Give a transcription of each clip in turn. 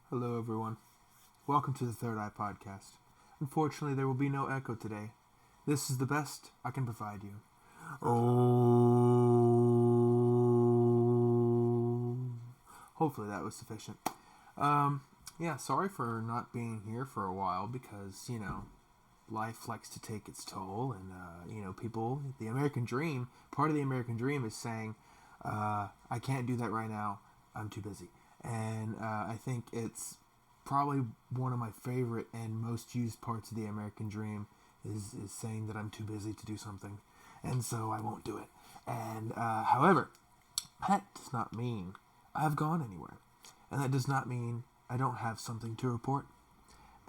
Hello, everyone. Welcome to the Third Eye Podcast. Unfortunately, there will be no echo today. This is the best I can provide you. Oh. Hopefully, that was sufficient. Sorry for not being here for a while because, life likes to take its toll, and, people, the American dream, part of the American dream is saying, I can't do that right now. I'm too busy. And I think it's probably one of my favorite and most used parts of the American dream is saying that I'm too busy to do something, and so I won't do it. And however, that does not mean I've gone anywhere, and that does not mean I don't have something to report.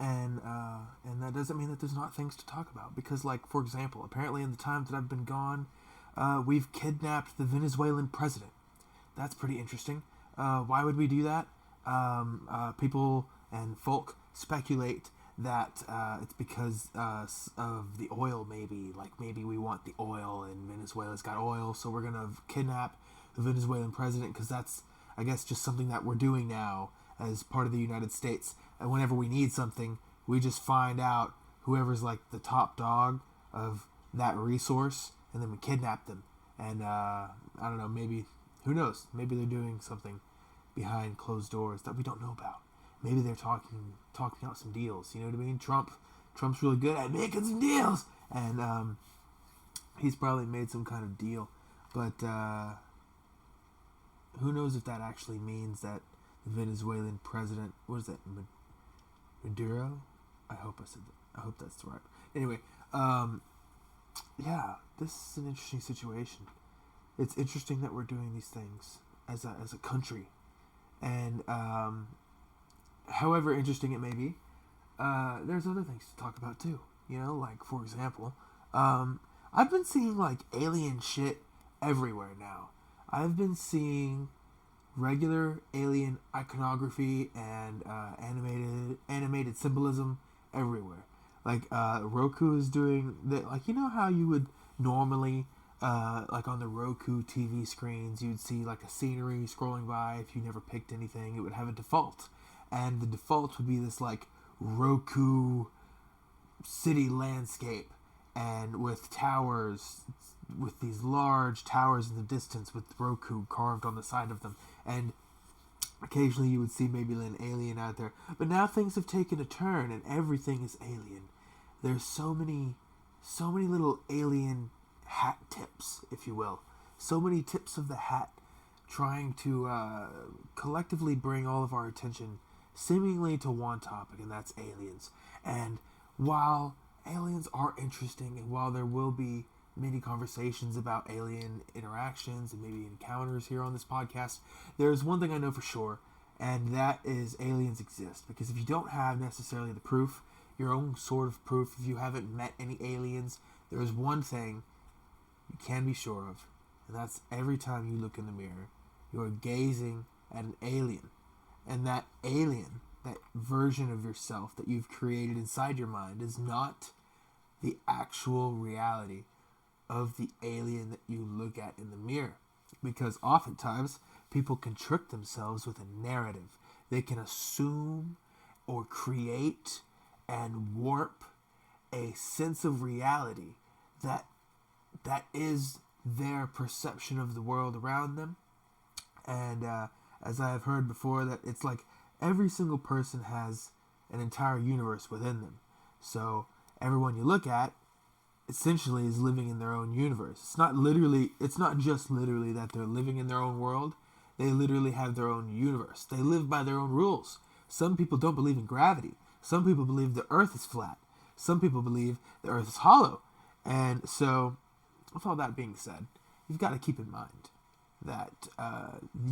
And that doesn't mean that there's not things to talk about because, like, for example, apparently in the time that I've been gone, we've kidnapped the Venezuelan president. That's pretty interesting. Why would we do that? People and folk speculate that it's because of the oil, maybe. Like, maybe we want the oil, and Venezuela's got oil, so we're going to kidnap the Venezuelan president, because that's, I guess, just something that we're doing now as part of the United States. And whenever we need something, we just find out whoever's, like, the top dog of that resource, and then we kidnap them. And, I don't know, maybe, who knows? Maybe they're doing something behind closed doors that we don't know about. Maybe they're talking out some deals. You know what I mean? Trump's really good at making some deals, and he's probably made some kind of deal. But who knows if that actually means that the Venezuelan president, what is that, Maduro? I hope I said that. I hope that's right. Anyway, this is an interesting situation. It's interesting that we're doing these things as a country. And however interesting it may be, there's other things to talk about too. Like, for example, I've been seeing, like, alien shit everywhere now. I've been seeing regular alien iconography and animated symbolism everywhere. Like, Roku is doing that. Like, you know how you would normally, like on the Roku TV screens, you'd see like a scenery scrolling by. If you never picked anything, it would have a default, and the default would be this, like, Roku city landscape, and with towers, with these large towers in the distance with Roku carved on the side of them, and occasionally you would see maybe an alien out there. But now things have taken a turn, and everything is alien. There's so many little alien hat tips, if you will. So many tips of the hat trying to collectively bring all of our attention seemingly to one topic, and that's aliens. And while aliens are interesting, and while there will be many conversations about alien interactions and maybe encounters here on this podcast, there's one thing I know for sure, and that is aliens exist. Because if you don't have necessarily the proof, your own sort of proof, if you haven't met any aliens, there is one thing you can be sure of, and that's every time you look in the mirror, you are gazing at an alien. And that alien, that version of yourself that you've created inside your mind, is not the actual reality of the alien that you look at in the mirror. Because oftentimes, people can trick themselves with a narrative. They can assume or create and warp a sense of reality that is their perception of the world around them. And as I have heard before, that it's like every single person has an entire universe within them. So everyone you look at essentially is living in their own universe. It's not just literally that they're living in their own world. They literally have their own universe. They live by their own rules. Some people don't believe in gravity. Some people believe the earth is flat. Some people believe the earth is hollow. And so, with all that being said, you've got to keep in mind that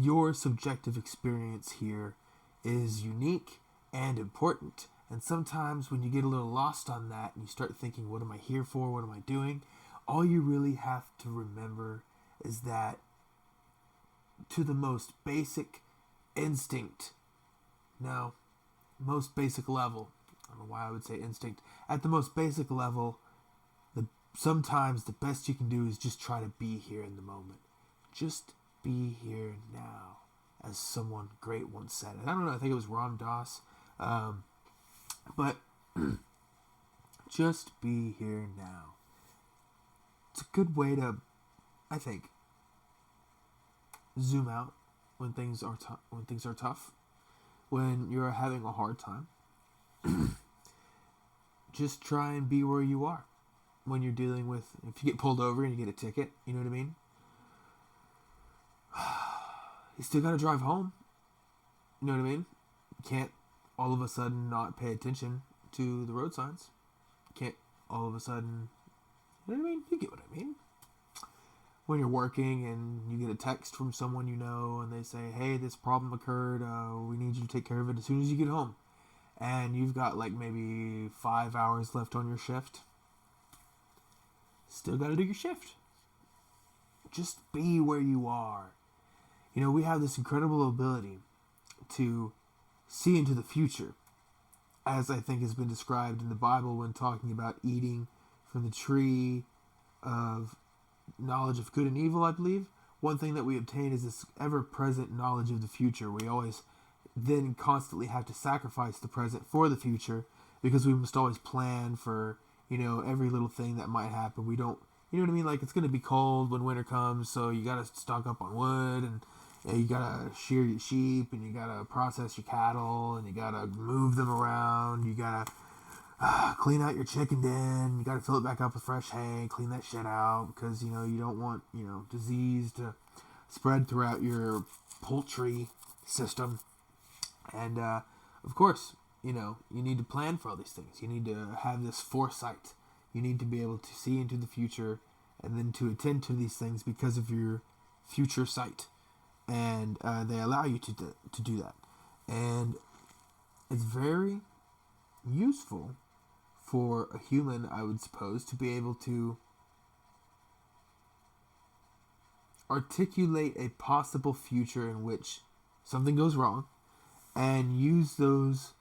your subjective experience here is unique and important. And sometimes when you get a little lost on that and you start thinking, what am I here for? What am I doing? All you really have to remember is that to the most basic instinct, most basic level, I don't know why I would say instinct, at the most basic level, sometimes the best you can do is just try to be here in the moment. Just be here now. as someone great once said. I don't know, I think it was Ram Dass. But just be here now. It's a good way to, I think, zoom out when things are tough, when you're having a hard time. Just try and be where you are when you're dealing with, if you get pulled over and you get a ticket, you know what I mean? You still gotta drive home. You know what I mean? You can't all of a sudden not pay attention to the road signs. You can't all of a sudden, you know what I mean? You get what I mean. When you're working and you get a text from someone you know and they say, hey, this problem occurred, we need you to take care of it as soon as you get home. And you've got like maybe 5 hours left on your shift. Still got to do your shift. Just be where you are. You know, we have this incredible ability to see into the future, as I think has been described in the Bible when talking about eating from the tree of knowledge of good and evil, I believe. One thing that we obtain is this ever-present knowledge of the future. We always then constantly have to sacrifice the present for the future because we must always plan for, you know, every little thing that might happen. We don't, you know what I mean? Like, it's going to be cold when winter comes, so you got to stock up on wood, and you got to shear your sheep, and you got to process your cattle, and you got to move them around. You got to clean out your chicken den. You got to fill it back up with fresh hay, clean that shit out, because, you know, you don't want, you know, disease to spread throughout your poultry system. And, of course, you know, you need to plan for all these things. You need to have this foresight. You need to be able to see into the future and then to attend to these things because of your future sight. And they allow you to do that. And it's very useful for a human, I would suppose, to be able to articulate a possible future in which something goes wrong and use those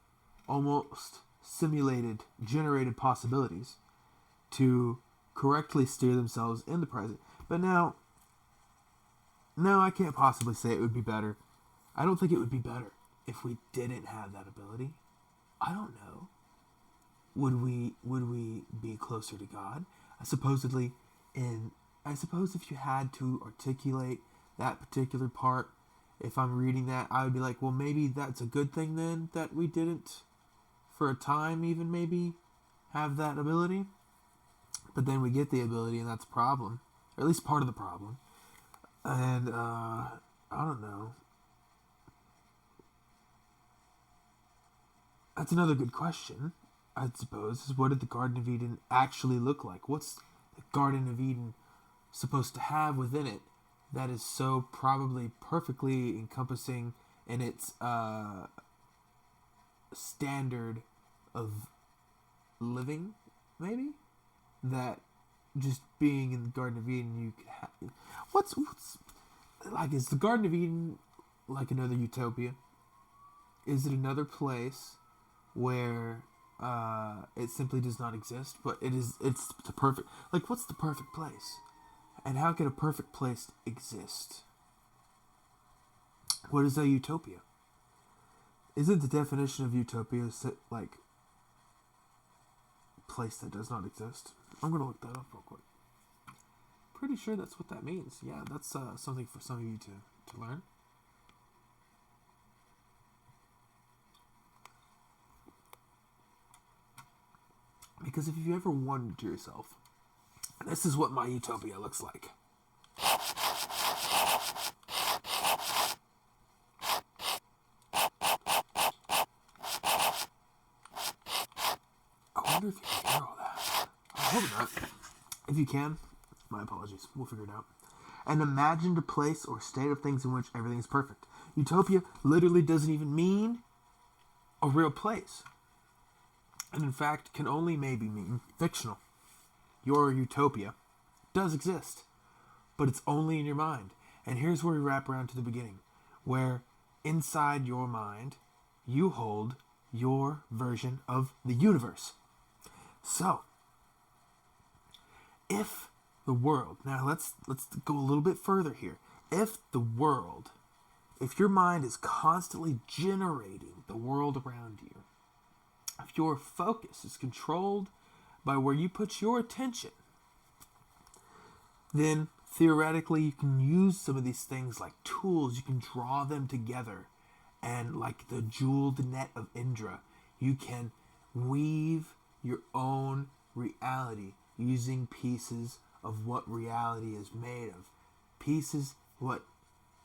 almost simulated, generated possibilities to correctly steer themselves in the present. But now, no, I can't possibly say it would be better. I don't think it would be better if we didn't have that ability. I don't know. Would we be closer to God? I suppose if you had to articulate that particular part, if I'm reading that, I would be like, well, maybe that's a good thing then that we didn't, for a time even maybe, have that ability. But then we get the ability and that's a problem. Or at least part of the problem. And, I don't know. That's another good question, I suppose, is what did the Garden of Eden actually look like? What's the Garden of Eden supposed to have within it that is so probably perfectly encompassing in its standard of living, maybe? That just being in the Garden of Eden, you could have... What's like, is the Garden of Eden like another utopia? Is it another place where it simply does not exist, but it's the perfect... Like, what's the perfect place? And how can a perfect place exist? What is a utopia? Isn't the definition of utopia like place that does not exist? I'm going to look that up real quick. Pretty sure that's what that means. Yeah, that's something for some of you to learn. Because if you ever wondered to yourself, this is what my utopia looks like. I wonder if you can hear all that. I hope not. If you can, my apologies. We'll figure it out. An imagined place or state of things in which everything is perfect. Utopia literally doesn't even mean a real place. And in fact, can only maybe mean fictional. Your utopia does exist, but it's only in your mind. And here's where we wrap around to the beginning, where inside your mind, you hold your version of the universe. So, if the world, now let's go a little bit further here. If the world if your mind is constantly generating the world around you, if your focus is controlled by where you put your attention, then theoretically you can use some of these things like tools. You can draw them together, and like the jeweled net of Indra, you can weave your own reality using pieces of what reality is made of. Pieces what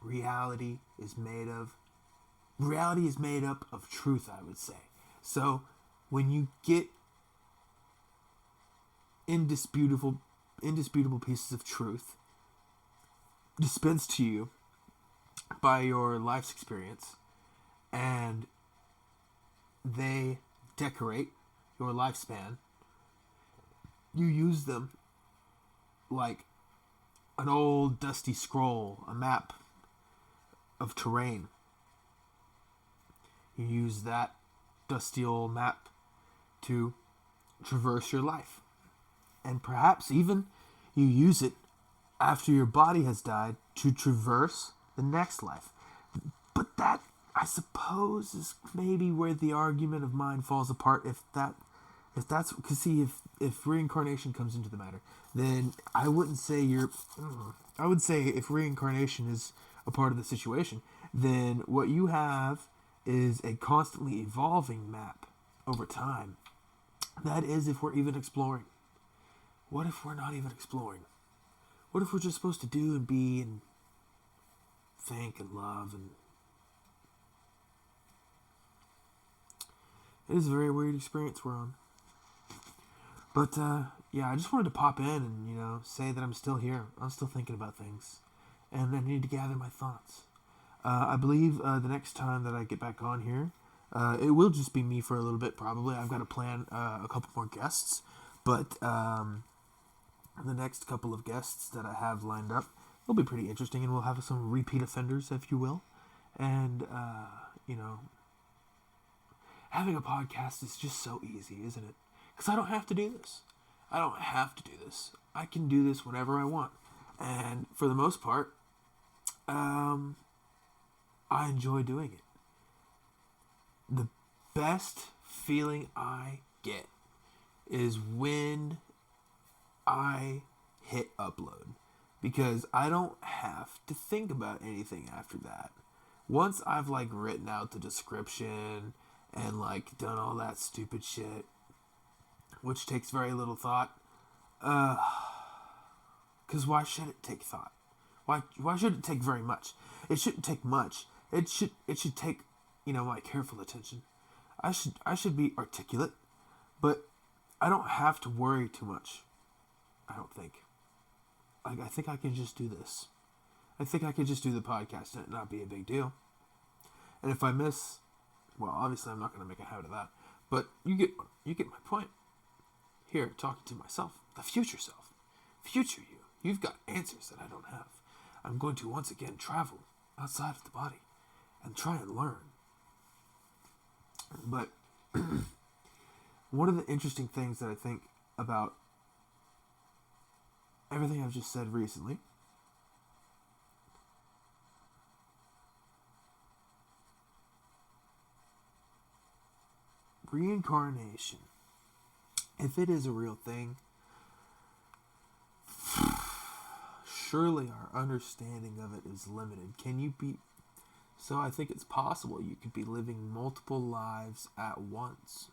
reality is made of. Reality is made up of truth, I would say. So when you get indisputable pieces of truth dispensed to you by your life's experience, and they decorate your lifespan, you use them like an old dusty scroll, a map of terrain. You use that dusty old map to traverse your life. And perhaps even you use it after your body has died to traverse the next life. But that, I suppose, is maybe where the argument of mine falls apart. If that's because, see, if reincarnation comes into the matter, then I would say if reincarnation is a part of the situation, then what you have is a constantly evolving map over time. That is, if we're even exploring. What if we're not even exploring? What if we're just supposed to do and be and think and love? And it is a very weird experience we're on. But yeah, I just wanted to pop in and say that I'm still here. I'm still thinking about things, and I need to gather my thoughts. I believe the next time that I get back on here, it will just be me for a little bit. Probably I've got to plan a couple more guests, but the next couple of guests that I have lined up will be pretty interesting, and we'll have some repeat offenders, if you will. And having a podcast is just so easy, isn't it? Because I don't have to do this. I can do this whenever I want. And for the most part, I enjoy doing it. The best feeling I get is when I hit upload, because I don't have to think about anything after that. Once I've written out the description and done all that stupid shit, which takes very little thought, because why should it take thought? Why should it take very much? It shouldn't take much. It should take careful attention. I should be articulate, but I don't have to worry too much. I don't think. I think I can just do this. I think I could just do the podcast and it not be a big deal. And if I miss, well, obviously I'm not going to make a habit of that. But you get my point. Here, talking to myself, the future self, future you. You've got answers that I don't have. I'm going to once again travel outside of the body and try and learn. But one of the interesting things that I think about everything I've just said recently reincarnation, if it is a real thing, surely our understanding of it is limited. So I think it's possible you could be living multiple lives at once.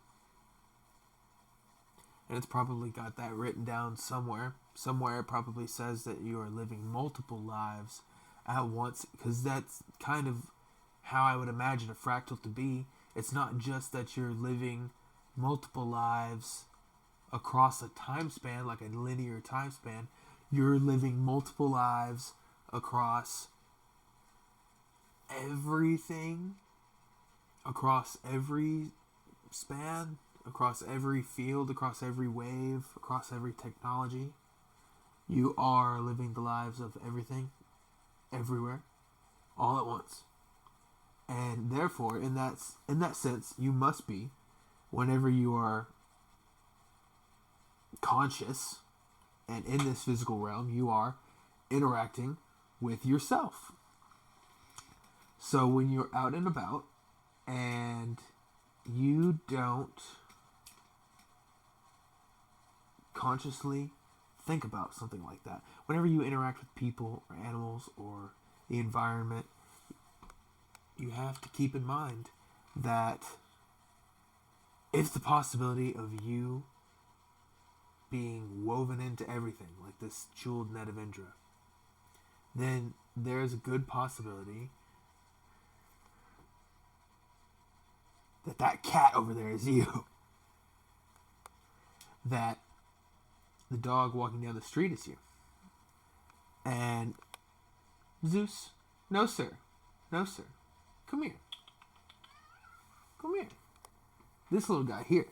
And it's probably got that written down somewhere. Somewhere it probably says that you are living multiple lives at once, because that's kind of how I would imagine a fractal to be. It's not just that you're living multiple lives across a time span, like a linear time span. You're living multiple lives across everything, across every span, across every field, across every wave, across every technology. You are living the lives of everything, everywhere, all at once. And therefore, in that sense, you must be, whenever you are conscious and in this physical realm, you are interacting with yourself. So when you're out and about and you don't consciously think about something like that, whenever you interact with people or animals or the environment, you have to keep in mind that it's the possibility of you being woven into everything, like this jeweled net of Indra, then there's a good possibility that that cat over there is you. That the dog walking down the street is you. And Zeus, no sir, no sir, come here. Come here. This little guy here.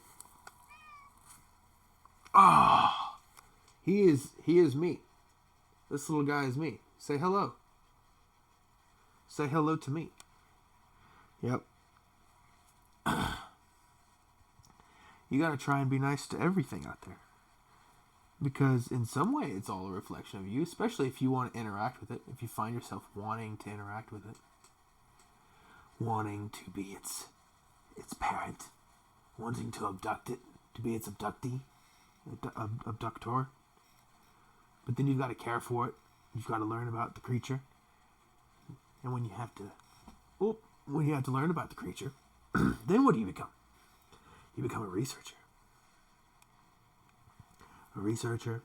Ah, he is me. This little guy is me. Say hello. Say hello to me. Yep. You gotta try and be nice to everything out there. Because in some way it's all a reflection of you, especially if you want to interact with it, if you find yourself wanting to interact with it. Wanting to be its parent. Wanting to abduct it, to be its abductee, abductor. But then you've got to care for it. You've got to learn about the creature. And when you have to learn about the creature, then what do you become? You become a researcher. A researcher,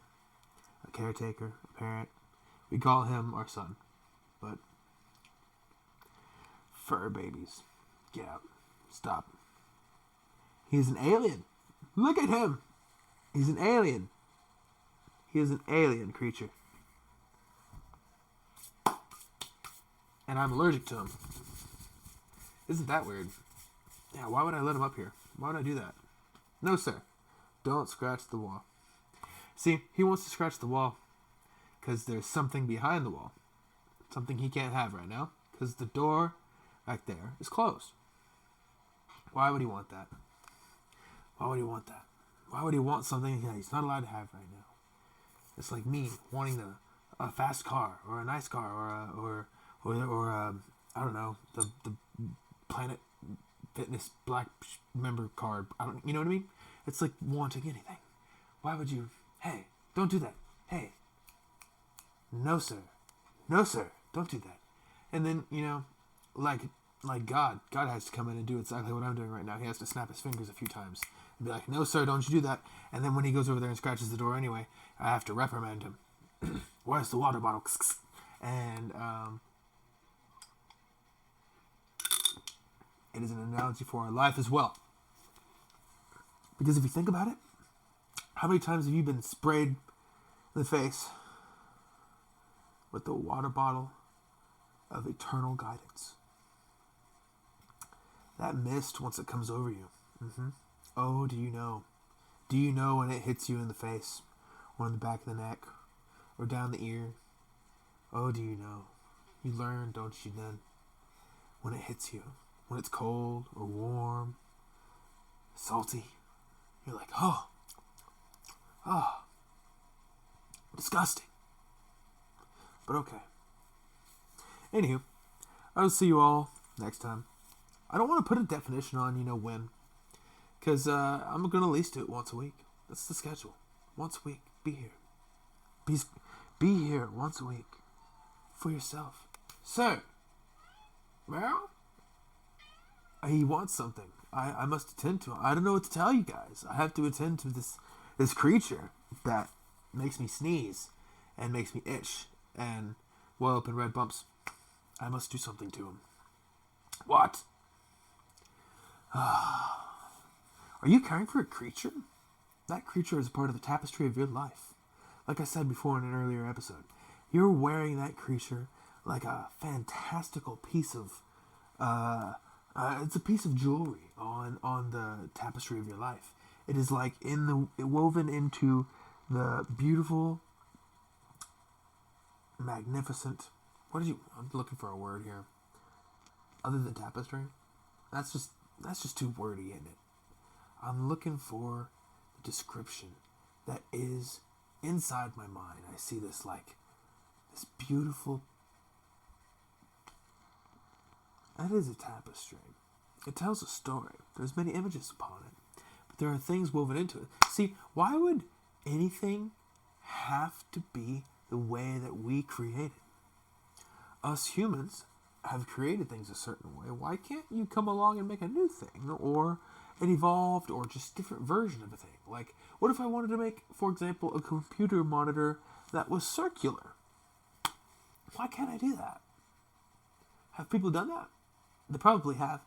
a caretaker, a parent. We call him our son. But fur babies, get out. Stop. He's an alien. Look at him. He's an alien. He is an alien creature. And I'm allergic to him. Isn't that weird? Yeah, why would I let him up here? Why would I do that? No, sir. Don't scratch the wall. See, he wants to scratch the wall because there's something behind the wall. Something he can't have right now because the door right there is closed. Why would he want that? Why would he want that? Why would he want something that he's not allowed to have right now? It's like me wanting a fast car or a nice car or I don't know, the Planet Fitness Black member card. You know what I mean? It's like wanting anything. Why would you? Hey, don't do that. Hey, no sir, no sir, don't do that. And then like God has to come in and do exactly what I'm doing right now. He has to snap his fingers a few times and be like, no sir, don't you do that. And then when he goes over there and scratches the door anyway, I have to reprimand him. Where's the water bottle? And it is an analogy for our life as well. Because if you think about it, how many times have you been sprayed in the face with the water bottle of eternal guidance? That mist, once it comes over you. Oh, do you know? Do you know when it hits you in the face? Or in the back of the neck? Or down the ear? Oh, do you know? You learn, don't you then? When it hits you. When it's cold or warm. Salty. You're like, oh. Disgusting. But okay. Anywho, I'll see you all next time. I don't want to put a definition on, when. Because I'm going to at least do it once a week. That's the schedule. Once a week. Be here. Be here once a week. For yourself. Sir. Well? He wants something. I must attend to him. I don't know what to tell you guys. I have to attend to this creature that makes me sneeze and makes me itch and well up in red bumps. I must do something to him. What? Are you caring for a creature? That creature is a part of the tapestry of your life. Like I said before in an earlier episode, you're wearing that creature like a fantastical piece of it's a piece of jewelry on the tapestry of your life. It is like woven into the beautiful, magnificent. I'm looking for a word here. Other than tapestry, that's just too wordy, isn't it? I'm looking for the description that is inside my mind. I see this beautiful That is a tapestry. It tells a story. There's many images upon it. But there are things woven into it. See, why would anything have to be the way that we create it? Us humans have created things a certain way. Why can't you come along and make a new thing, or an evolved or just different version of a thing? Like, what if I wanted to make, for example, a computer monitor that was circular? Why can't I do that? Have people done that? They probably have.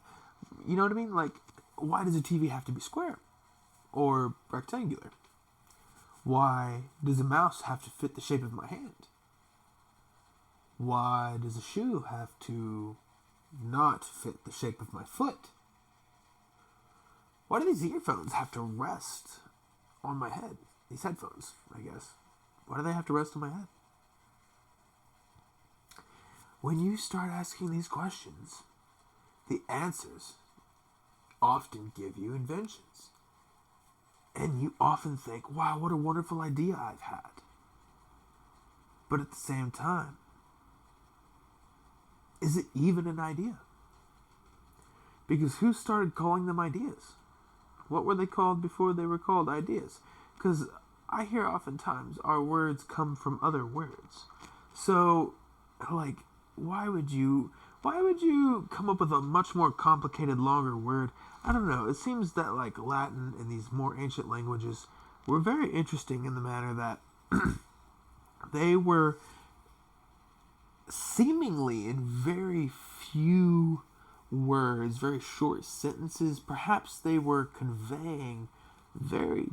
You know what I mean? Like, why does a TV have to be square or rectangular? Why does a mouse have to fit the shape of my hand? Why does a shoe have to not fit the shape of my foot? Why do these earphones have to rest on my head? These headphones, I guess. Why do they have to rest on my head? When you start asking these questions, the answers often give you inventions. And you often think, wow, what a wonderful idea I've had. But at the same time, is it even an idea? Because who started calling them ideas? What were they called before they were called ideas? Because I hear oftentimes our words come from other words. So, like, why would you come up with a much more complicated, longer word? I don't know. It seems that, like, Latin and these more ancient languages were very interesting in the manner that they were seemingly in very few words, very short sentences. Perhaps they were conveying very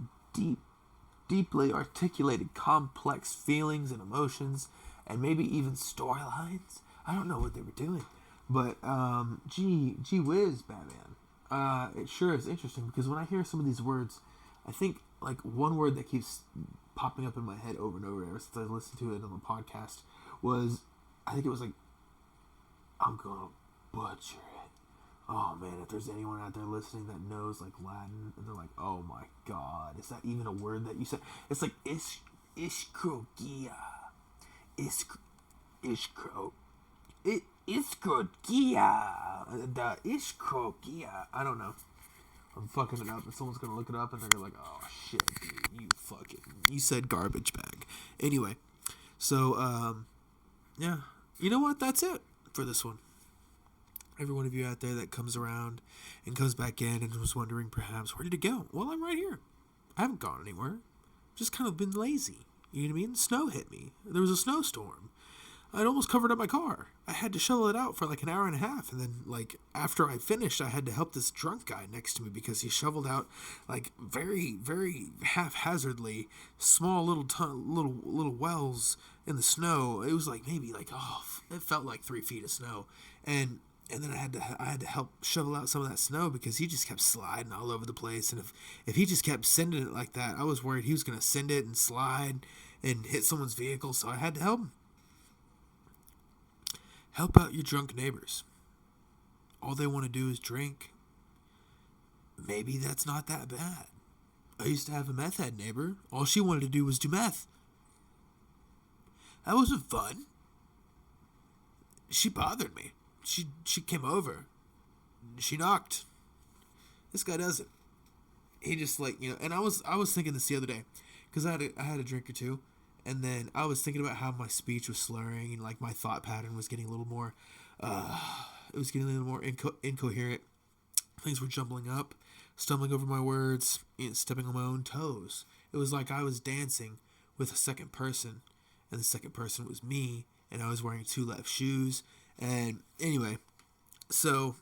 deeply articulated, complex feelings and emotions, and maybe even storylines. I don't know what they were doing, but gee whiz, Batman. It sure is interesting, because when I hear some of these words, I think, like, one word that keeps popping up in my head over and over ever since I listened to it on the podcast was, I think it was like, I'm gonna butcher it. Oh man, if there's anyone out there listening that knows, like, Latin, and they're like, oh my god, is that even a word that you said? It's like ischrogia. Ischrogia. The ischrogia. I don't know. I'm fucking it up, and someone's gonna look it up, and they're like, oh shit, dude, you said garbage bag. Anyway, so, yeah. You know what? That's it for this one. Every one of you out there that comes around and comes back in and was wondering, perhaps, where did it go? Well, I'm right here. I haven't gone anywhere. Just kind of been lazy. You know what I mean? Snow hit me. There was a snowstorm. I'd almost covered up my car. I had to shovel it out for like an hour and a half, and then, like, after I finished, I had to help this drunk guy next to me because he shoveled out, like, very, very haphazardly small little wells in the snow. It was like maybe like, it felt like 3 feet of snow, and then I had to help shovel out some of that snow because he just kept sliding all over the place, and if he just kept sending it like that, I was worried he was gonna send it and slide and hit someone's vehicle, so I had to help him. Help out your drunk neighbors. All they want to do is drink. Maybe that's not that bad. I used to have a meth head neighbor. All she wanted to do was do meth. That wasn't fun. She bothered me. She came over. She knocked. This guy doesn't. He just, like, and I was thinking this the other day, because I had a drink or two. And then I was thinking about how my speech was slurring, and, like, my thought pattern was getting a little more, incoherent. Things were jumbling up, stumbling over my words, stepping on my own toes. It was like I was dancing with a second person, and the second person was me, and I was wearing 2 left shoes. And anyway, so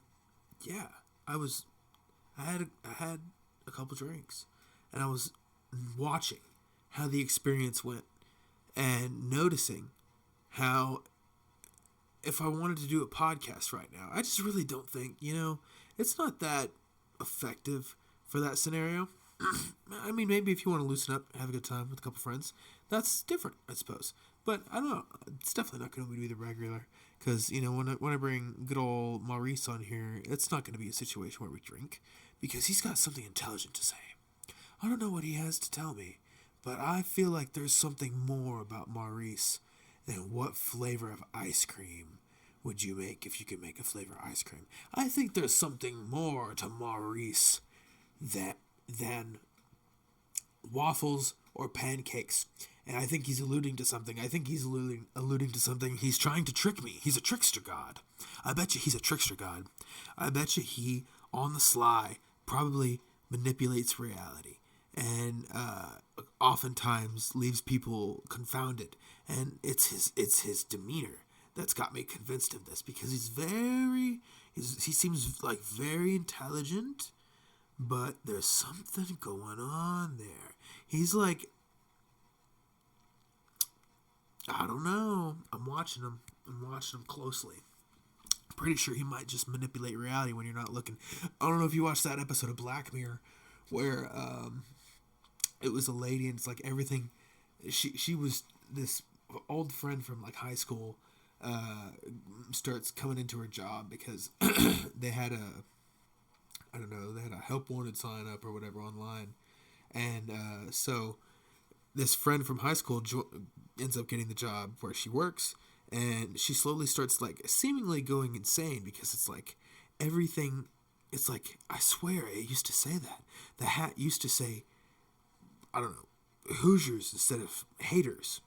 yeah, I had a couple drinks, and I was watching how the experience went. And noticing how, if I wanted to do a podcast right now, I just really don't think, it's not that effective for that scenario. I mean, maybe if you want to loosen up, have a good time with a couple friends, that's different, I suppose. But I don't know, it's definitely not going to be the regular. Because, when I bring good old Maurice on here, it's not going to be a situation where we drink, because he's got something intelligent to say. I don't know what he has to tell me, but I feel like there's something more about Maurice than what flavor of ice cream would you make if you could make a flavor ice cream? I think there's something more to Maurice than waffles or pancakes. And I think he's alluding to something. I think he's alluding to something. He's trying to trick me. He's a trickster god. I bet you he's a trickster god. I bet you he, on the sly, probably manipulates reality. And oftentimes leaves people confounded. And it's his demeanor that's got me convinced of this. Because he seems like very intelligent. But there's something going on there. He's like, I don't know. I'm watching him closely. I'm pretty sure he might just manipulate reality when you're not looking. I don't know if you watched that episode of Black Mirror where it was a lady and it's like everything. She was this old friend from like high school. Starts coming into her job because they had a help wanted sign up or whatever online, and so this friend from high school ends up getting the job where she works, and she slowly starts like seemingly going insane because it's like everything. It's like, I swear it used to say that the hat used to say, I don't know, Hoosiers instead of haters.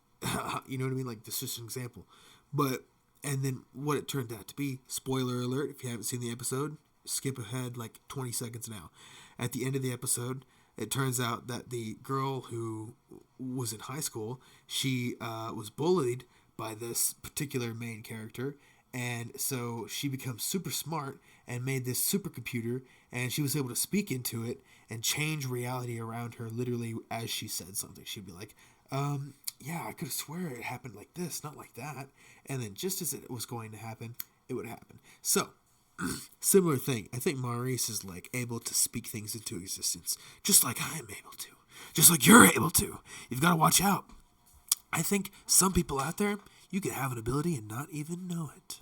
You know what I mean? Like, this is just an example, but and then what it turned out to be. Spoiler alert! If you haven't seen the episode, skip ahead like 20 seconds now. At the end of the episode, it turns out that the girl who was in high school, she was bullied by this particular main character, and so she becomes super smart and made this supercomputer, and she was able to speak into it and change reality around her literally as she said something. She'd be like, yeah, I could have swear it happened like this, not like that. And then just as it was going to happen, it would happen. So, similar thing. I think Maurice is like able to speak things into existence, just like I am able to, just like you're able to. You've got to watch out. I think some people out there, you could have an ability and not even know it.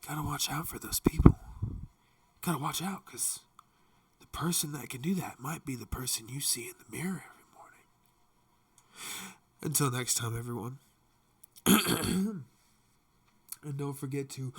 Gotta watch out for those people. Gotta watch out, because the person that can do that might be the person you see in the mirror every morning. Until next time, everyone. And don't forget to